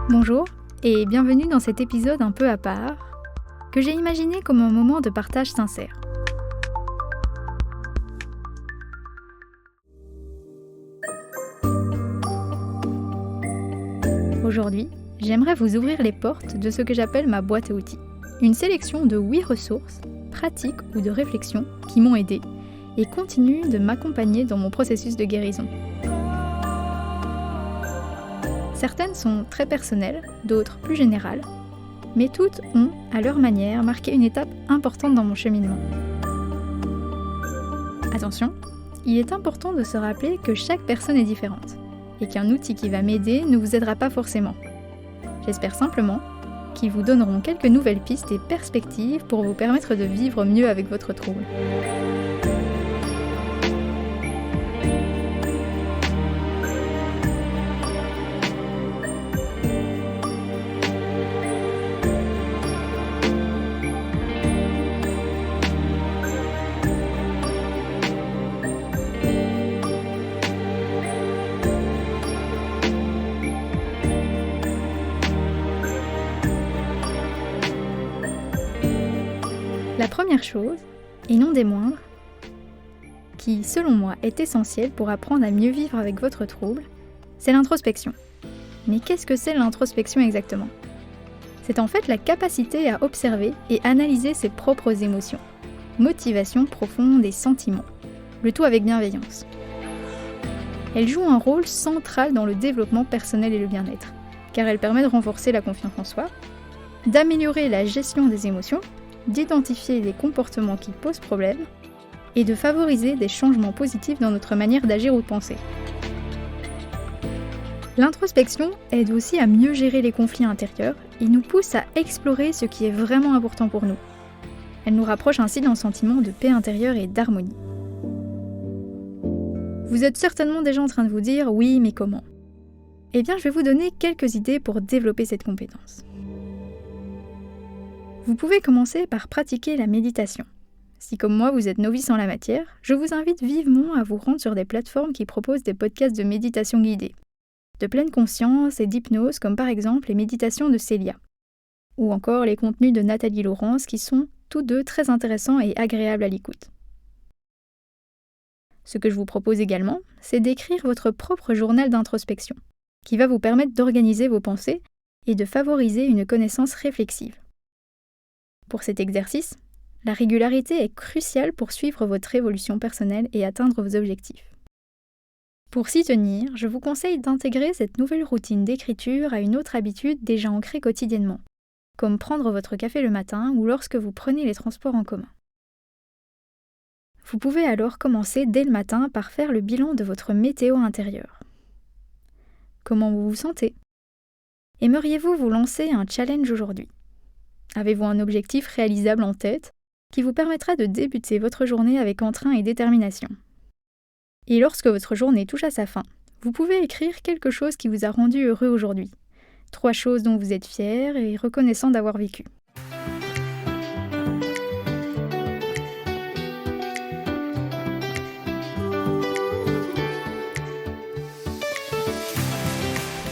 Bonjour et bienvenue dans cet épisode un peu à part, que j'ai imaginé comme un moment de partage sincère. Aujourd'hui, j'aimerais vous ouvrir les portes de ce que j'appelle ma boîte à outils. Une sélection de 8 ressources, pratiques ou de réflexions qui m'ont aidé et continuent de m'accompagner dans mon processus de guérison. Certaines sont très personnelles, d'autres plus générales, mais toutes ont, à leur manière, marqué une étape importante dans mon cheminement. Attention, il est important de se rappeler que chaque personne est différente et qu'un outil qui va m'aider ne vous aidera pas forcément. J'espère simplement qu'ils vous donneront quelques nouvelles pistes et perspectives pour vous permettre de vivre mieux avec votre trouble. La première chose, et non des moindres, qui, selon moi, est essentielle pour apprendre à mieux vivre avec votre trouble, c'est l'introspection. Mais qu'est-ce que c'est l'introspection exactement ? C'est en fait la capacité à observer et analyser ses propres émotions, motivations profondes et sentiments, le tout avec bienveillance. Elle joue un rôle central dans le développement personnel et le bien-être, car elle permet de renforcer la confiance en soi, d'améliorer la gestion des émotions, d'identifier les comportements qui posent problème et de favoriser des changements positifs dans notre manière d'agir ou de penser. L'introspection aide aussi à mieux gérer les conflits intérieurs et nous pousse à explorer ce qui est vraiment important pour nous. Elle nous rapproche ainsi d'un sentiment de paix intérieure et d'harmonie. Vous êtes certainement déjà en train de vous dire « oui, mais comment ?» Eh bien, je vais vous donner quelques idées pour développer cette compétence. Vous pouvez commencer par pratiquer la méditation. Si comme moi vous êtes novice en la matière, je vous invite vivement à vous rendre sur des plateformes qui proposent des podcasts de méditation guidée, de pleine conscience et d'hypnose comme par exemple les méditations de Célia, ou encore les contenus de Nathalie Laurence qui sont tous deux très intéressants et agréables à l'écoute. Ce que je vous propose également, c'est d'écrire votre propre journal d'introspection, qui va vous permettre d'organiser vos pensées et de favoriser une connaissance réflexive. Pour cet exercice, la régularité est cruciale pour suivre votre évolution personnelle et atteindre vos objectifs. Pour s'y tenir, je vous conseille d'intégrer cette nouvelle routine d'écriture à une autre habitude déjà ancrée quotidiennement, comme prendre votre café le matin ou lorsque vous prenez les transports en commun. Vous pouvez alors commencer dès le matin par faire le bilan de votre météo intérieure. Comment vous vous sentez ? Aimeriez-vous vous lancer un challenge aujourd'hui ? Avez-vous un objectif réalisable en tête qui vous permettra de débuter votre journée avec entrain et détermination ? Et lorsque votre journée touche à sa fin, vous pouvez écrire quelque chose qui vous a rendu heureux aujourd'hui. 3 choses dont vous êtes fier et reconnaissant d'avoir vécu.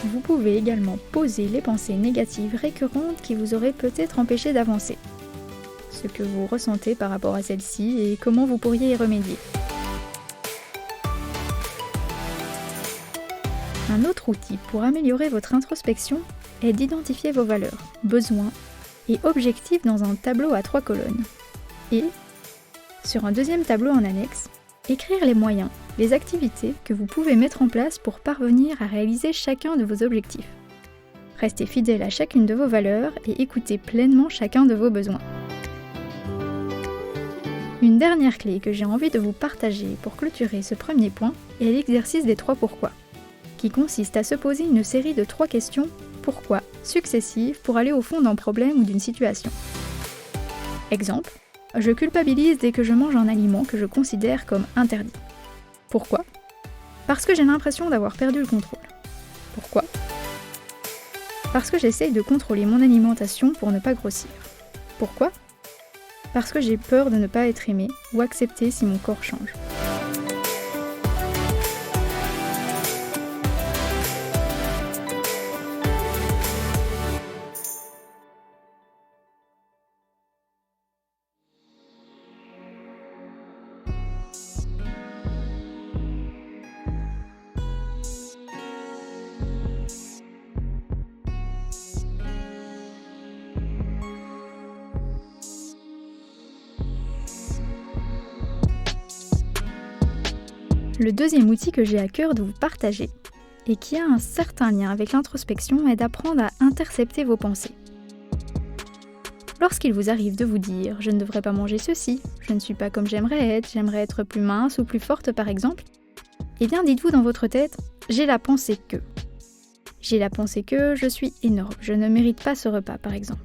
Vous pouvez également poser les pensées négatives récurrentes qui vous auraient peut-être empêché d'avancer. Ce que vous ressentez par rapport à celles-ci et comment vous pourriez y remédier. Un autre outil pour améliorer votre introspection est d'identifier vos valeurs, besoins et objectifs dans un tableau à 3 colonnes. Et, sur un deuxième tableau en annexe, écrire les moyens, les activités que vous pouvez mettre en place pour parvenir à réaliser chacun de vos objectifs. Restez fidèle à chacune de vos valeurs et écoutez pleinement chacun de vos besoins. Une dernière clé que j'ai envie de vous partager pour clôturer ce premier point est l'exercice des 3 pourquoi, qui consiste à se poser une série de 3 questions pourquoi successives pour aller au fond d'un problème ou d'une situation. Exemple, je culpabilise dès que je mange un aliment que je considère comme interdit. Pourquoi ? Parce que j'ai l'impression d'avoir perdu le contrôle. Pourquoi ? Parce que j'essaye de contrôler mon alimentation pour ne pas grossir. Pourquoi ? Parce que j'ai peur de ne pas être aimée ou acceptée si mon corps change. Le deuxième outil que j'ai à cœur de vous partager, et qui a un certain lien avec l'introspection, est d'apprendre à intercepter vos pensées. Lorsqu'il vous arrive de vous dire « je ne devrais pas manger ceci, je ne suis pas comme j'aimerais être plus mince ou plus forte par exemple », eh bien dites-vous dans votre tête « j'ai la pensée que ». J'ai la pensée que je suis énorme, je ne mérite pas ce repas par exemple.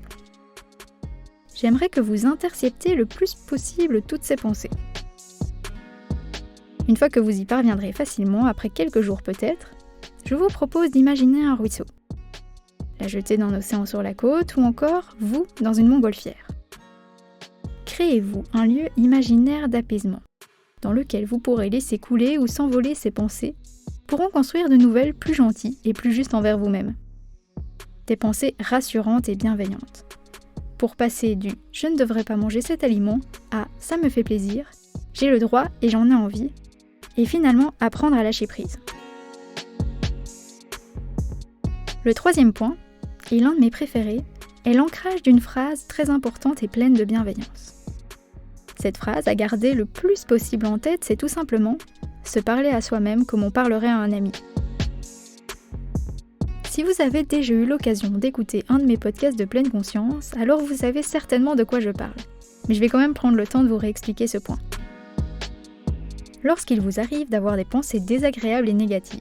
J'aimerais que vous interceptiez le plus possible toutes ces pensées. Une fois que vous y parviendrez facilement, après quelques jours peut-être, je vous propose d'imaginer un ruisseau. La jetée d'un océan sur la côte ou encore vous dans une montgolfière. Créez-vous un lieu imaginaire d'apaisement, dans lequel vous pourrez laisser couler ou s'envoler ces pensées pour en construire de nouvelles plus gentilles et plus justes envers vous-même. Des pensées rassurantes et bienveillantes. Pour passer du « je ne devrais pas manger cet aliment » à « ça me fait plaisir », j'ai le droit et j'en ai envie, et finalement apprendre à lâcher prise. Le troisième point, et l'un de mes préférés, est l'ancrage d'une phrase très importante et pleine de bienveillance. Cette phrase à garder le plus possible en tête, c'est tout simplement se parler à soi-même comme on parlerait à un ami. Si vous avez déjà eu l'occasion d'écouter un de mes podcasts de pleine conscience, alors vous savez certainement de quoi je parle. Mais je vais quand même prendre le temps de vous réexpliquer ce point. Lorsqu'il vous arrive d'avoir des pensées désagréables et négatives,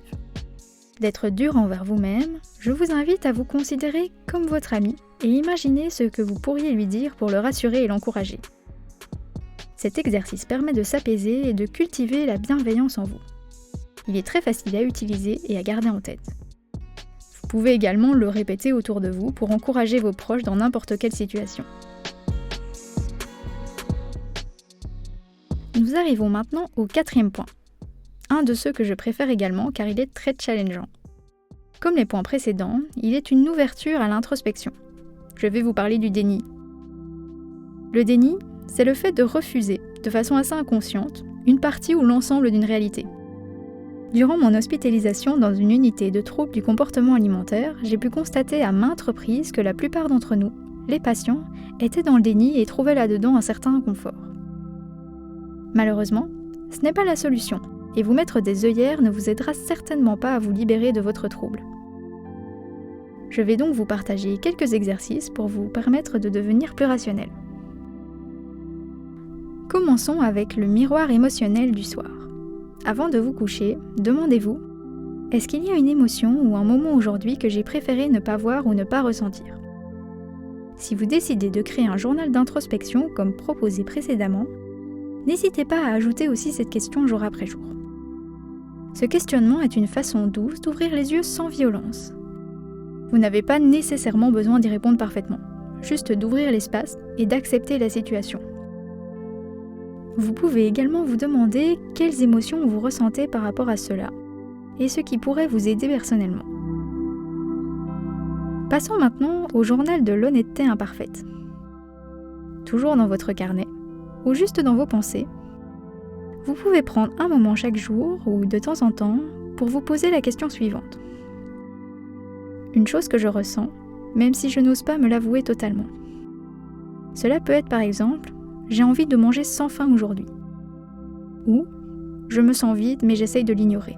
d'être dur envers vous-même, je vous invite à vous considérer comme votre ami et imaginer ce que vous pourriez lui dire pour le rassurer et l'encourager. Cet exercice permet de s'apaiser et de cultiver la bienveillance en vous. Il est très facile à utiliser et à garder en tête. Vous pouvez également le répéter autour de vous pour encourager vos proches dans n'importe quelle situation. Nous arrivons maintenant au quatrième point. Un de ceux que je préfère également car il est très challengeant. Comme les points précédents, il est une ouverture à l'introspection. Je vais vous parler du déni. Le déni, c'est le fait de refuser, de façon assez inconsciente, une partie ou l'ensemble d'une réalité. Durant mon hospitalisation dans une unité de troubles du comportement alimentaire, j'ai pu constater à maintes reprises que la plupart d'entre nous, les patients, étaient dans le déni et trouvaient là-dedans un certain inconfort. Malheureusement, ce n'est pas la solution. Et vous mettre des œillères ne vous aidera certainement pas à vous libérer de votre trouble. Je vais donc vous partager quelques exercices pour vous permettre de devenir plus rationnel. Commençons avec le miroir émotionnel du soir. Avant de vous coucher, demandez-vous « Est-ce qu'il y a une émotion ou un moment aujourd'hui que j'ai préféré ne pas voir ou ne pas ressentir ?» Si vous décidez de créer un journal d'introspection comme proposé précédemment, n'hésitez pas à ajouter aussi cette question jour après jour. Ce questionnement est une façon douce d'ouvrir les yeux sans violence. Vous n'avez pas nécessairement besoin d'y répondre parfaitement, juste d'ouvrir l'espace et d'accepter la situation. Vous pouvez également vous demander quelles émotions vous ressentez par rapport à cela, et ce qui pourrait vous aider personnellement. Passons maintenant au journal de l'honnêteté imparfaite. Toujours dans votre carnet, ou juste dans vos pensées, vous pouvez prendre un moment chaque jour ou de temps en temps pour vous poser la question suivante. Une chose que je ressens, même si je n'ose pas me l'avouer totalement. Cela peut être par exemple, j'ai envie de manger sans faim aujourd'hui. Ou, je me sens vide mais j'essaye de l'ignorer.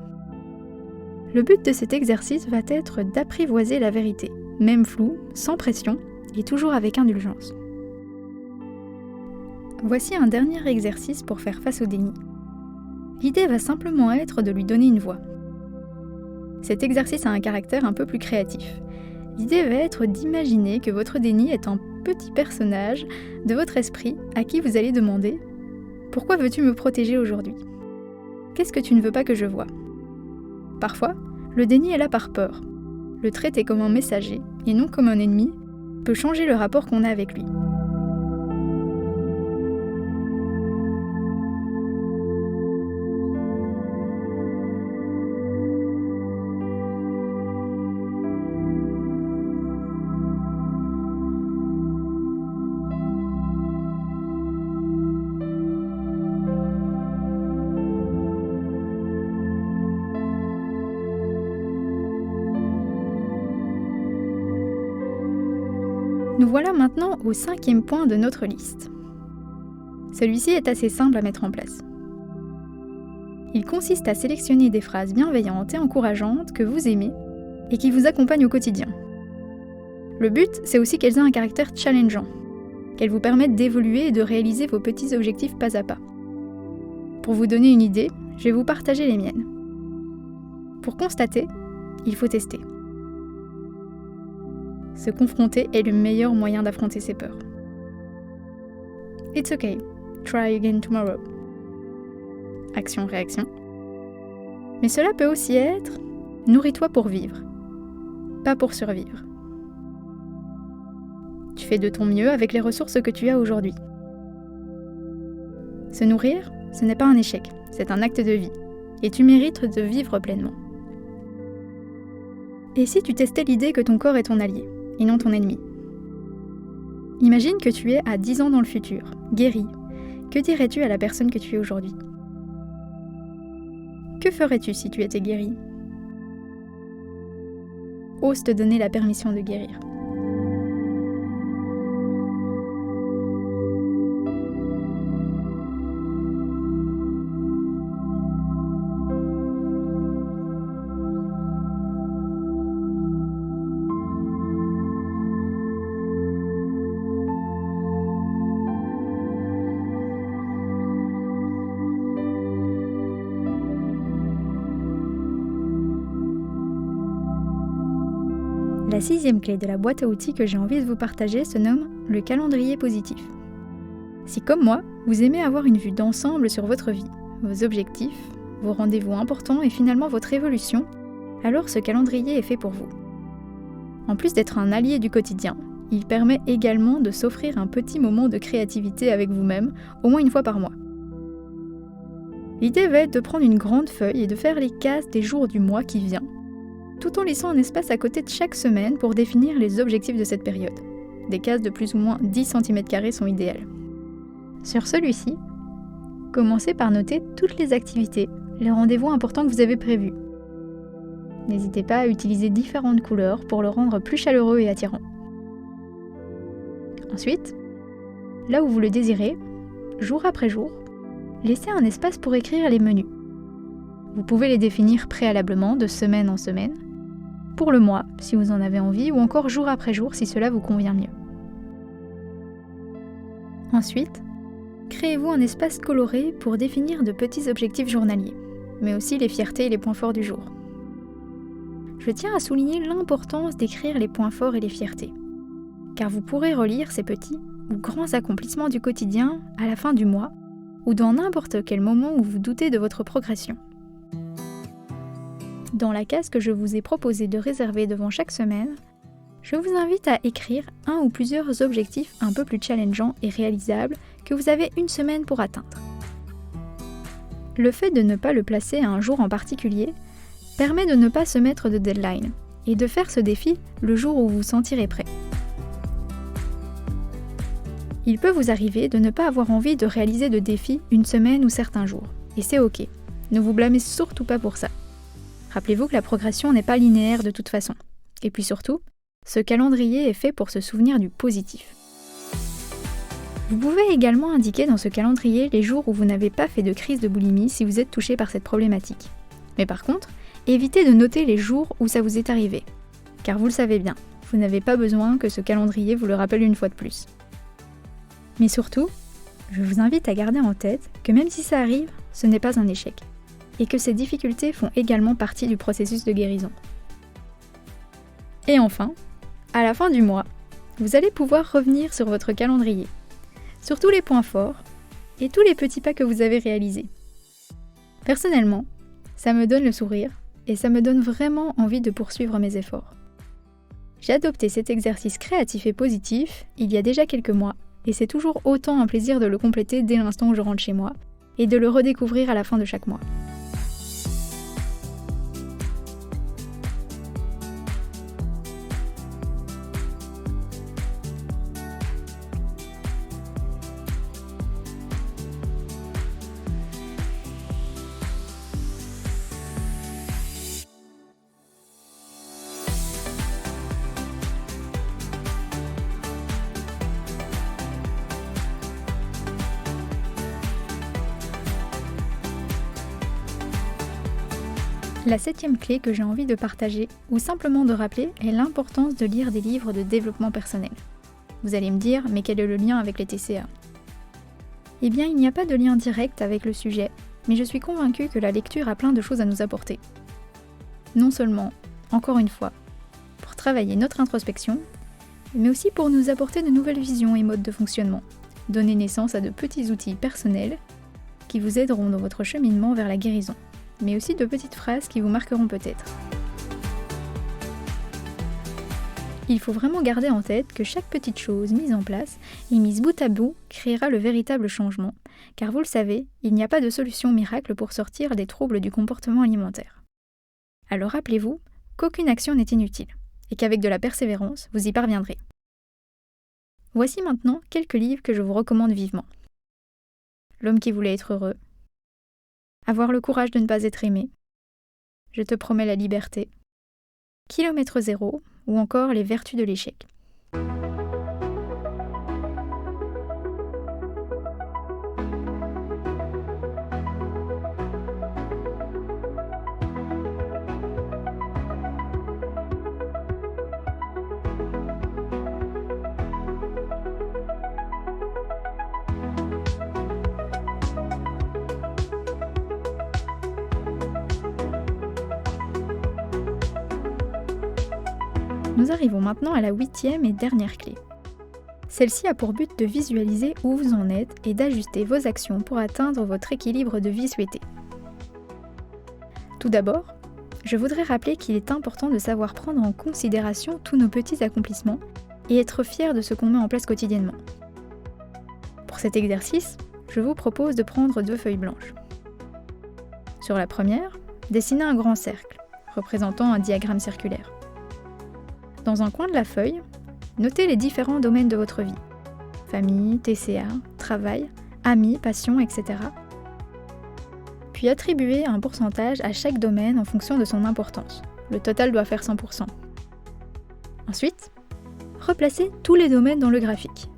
Le but de cet exercice va être d'apprivoiser la vérité, même floue, sans pression et toujours avec indulgence. Voici un dernier exercice pour faire face au déni. L'idée va simplement être de lui donner une voix. Cet exercice a un caractère un peu plus créatif. L'idée va être d'imaginer que votre déni est un petit personnage de votre esprit à qui vous allez demander « Pourquoi veux-tu me protéger aujourd'hui ? Qu'est-ce que tu ne veux pas que je voie ?» Parfois, le déni est là par peur. Le traiter comme un messager et non comme un ennemi peut changer le rapport qu'on a avec lui. Nous voilà maintenant au 5e point de notre liste. Celui-ci est assez simple à mettre en place. Il consiste à sélectionner des phrases bienveillantes et encourageantes que vous aimez et qui vous accompagnent au quotidien. Le but, c'est aussi qu'elles aient un caractère challengeant, qu'elles vous permettent d'évoluer et de réaliser vos petits objectifs pas à pas. Pour vous donner une idée, je vais vous partager les miennes. Pour constater, il faut tester. Se confronter est le meilleur moyen d'affronter ses peurs. It's okay, try again tomorrow. Action-réaction. Mais cela peut aussi être « nourris-toi pour vivre, pas pour survivre ». Tu fais de ton mieux avec les ressources que tu as aujourd'hui. Se nourrir, ce n'est pas un échec, c'est un acte de vie, et tu mérites de vivre pleinement. Et si tu testais l'idée que ton corps est ton allié, et non ton ennemi ? Imagine que tu es à 10 ans dans le futur, guéri. Que dirais-tu à la personne que tu es aujourd'hui ? Que ferais-tu si tu étais guéri ? Ose te donner la permission de guérir. La 6e clé de la boîte à outils que j'ai envie de vous partager se nomme le calendrier positif. Si comme moi, vous aimez avoir une vue d'ensemble sur votre vie, vos objectifs, vos rendez-vous importants et finalement votre évolution, alors ce calendrier est fait pour vous. En plus d'être un allié du quotidien, il permet également de s'offrir un petit moment de créativité avec vous-même, au moins une fois par mois. L'idée va être de prendre une grande feuille et de faire les cases des jours du mois qui vient, tout en laissant un espace à côté de chaque semaine pour définir les objectifs de cette période. Des cases de plus ou moins 10 cm² sont idéales. Sur celui-ci, commencez par noter toutes les activités, les rendez-vous importants que vous avez prévus. N'hésitez pas à utiliser différentes couleurs pour le rendre plus chaleureux et attirant. Ensuite, là où vous le désirez, jour après jour, laissez un espace pour écrire les menus. Vous pouvez les définir préalablement de semaine en semaine, pour le mois si vous en avez envie, ou encore jour après jour si cela vous convient mieux. Ensuite, créez-vous un espace coloré pour définir de petits objectifs journaliers, mais aussi les fiertés et les points forts du jour. Je tiens à souligner l'importance d'écrire les points forts et les fiertés, car vous pourrez relire ces petits ou grands accomplissements du quotidien à la fin du mois, ou dans n'importe quel moment où vous doutez de votre progression. Dans la case que je vous ai proposé de réserver devant chaque semaine, je vous invite à écrire un ou plusieurs objectifs un peu plus challengeants et réalisables que vous avez une semaine pour atteindre. Le fait de ne pas le placer à un jour en particulier permet de ne pas se mettre de deadline et de faire ce défi le jour où vous vous sentirez prêt. Il peut vous arriver de ne pas avoir envie de réaliser de défis une semaine ou certains jours, et c'est ok. Ne vous blâmez surtout pas pour ça. Rappelez-vous que la progression n'est pas linéaire de toute façon. Et puis surtout, ce calendrier est fait pour se souvenir du positif. Vous pouvez également indiquer dans ce calendrier les jours où vous n'avez pas fait de crise de boulimie si vous êtes touché par cette problématique. Mais par contre, évitez de noter les jours où ça vous est arrivé. Car vous le savez bien, vous n'avez pas besoin que ce calendrier vous le rappelle une fois de plus. Mais surtout, je vous invite à garder en tête que même si ça arrive, ce n'est pas un échec. Et que ces difficultés font également partie du processus de guérison. Et enfin, à la fin du mois, vous allez pouvoir revenir sur votre calendrier, sur tous les points forts et tous les petits pas que vous avez réalisés. Personnellement, ça me donne le sourire et ça me donne vraiment envie de poursuivre mes efforts. J'ai adopté cet exercice créatif et positif il y a déjà quelques mois et c'est toujours autant un plaisir de le compléter dès l'instant où je rentre chez moi et de le redécouvrir à la fin de chaque mois. La 7e clé que j'ai envie de partager, ou simplement de rappeler, est l'importance de lire des livres de développement personnel. Vous allez me dire, mais quel est le lien avec les TCA ? Eh bien, il n'y a pas de lien direct avec le sujet, mais je suis convaincue que la lecture a plein de choses à nous apporter. Non seulement, encore une fois, pour travailler notre introspection, mais aussi pour nous apporter de nouvelles visions et modes de fonctionnement, donner naissance à de petits outils personnels qui vous aideront dans votre cheminement vers la guérison, mais aussi de petites phrases qui vous marqueront peut-être. Il faut vraiment garder en tête que chaque petite chose mise en place et mise bout à bout créera le véritable changement, car vous le savez, il n'y a pas de solution miracle pour sortir des troubles du comportement alimentaire. Alors rappelez-vous qu'aucune action n'est inutile, et qu'avec de la persévérance, vous y parviendrez. Voici maintenant quelques livres que je vous recommande vivement. L'homme qui voulait être heureux, Avoir le courage de ne pas être aimé, Je te promets la liberté, Kilomètre zéro, ou encore Les vertus de l'échec. Nous arrivons maintenant à la 8e et dernière clé. Celle-ci a pour but de visualiser où vous en êtes et d'ajuster vos actions pour atteindre votre équilibre de vie souhaité. Tout d'abord, je voudrais rappeler qu'il est important de savoir prendre en considération tous nos petits accomplissements et être fier de ce qu'on met en place quotidiennement. Pour cet exercice, je vous propose de prendre 2 feuilles blanches. Sur la première, dessinez un grand cercle, représentant un diagramme circulaire. Dans un coin de la feuille, notez les différents domaines de votre vie. Famille, TCA, travail, amis, passion, etc. Puis attribuez un pourcentage à chaque domaine en fonction de son importance. Le total doit faire 100%. Ensuite, replacez tous les domaines dans le graphique.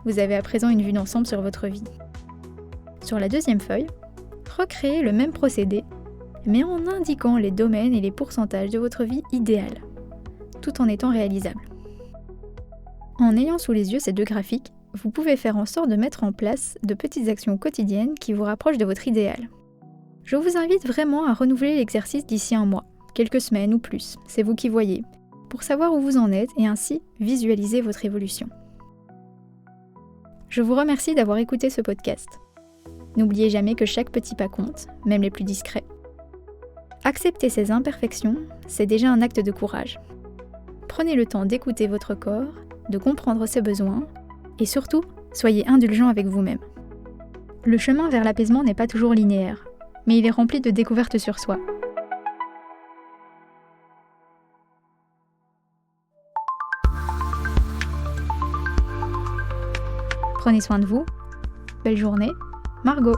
Vous avez à présent une vue d'ensemble sur votre vie. Sur la deuxième feuille, recréez le même procédé, mais en indiquant les domaines et les pourcentages de votre vie idéale, tout en étant réalisable. En ayant sous les yeux ces 2 graphiques, vous pouvez faire en sorte de mettre en place de petites actions quotidiennes qui vous rapprochent de votre idéal. Je vous invite vraiment à renouveler l'exercice d'ici 1 mois, quelques semaines ou plus, c'est vous qui voyez, pour savoir où vous en êtes et ainsi visualiser votre évolution. Je vous remercie d'avoir écouté ce podcast. N'oubliez jamais que chaque petit pas compte, même les plus discrets. Accepter ces imperfections, c'est déjà un acte de courage. Prenez le temps d'écouter votre corps, de comprendre ses besoins, et surtout, soyez indulgent avec vous-même. Le chemin vers l'apaisement n'est pas toujours linéaire, mais il est rempli de découvertes sur soi. Prenez soin de vous. Belle journée, Margot.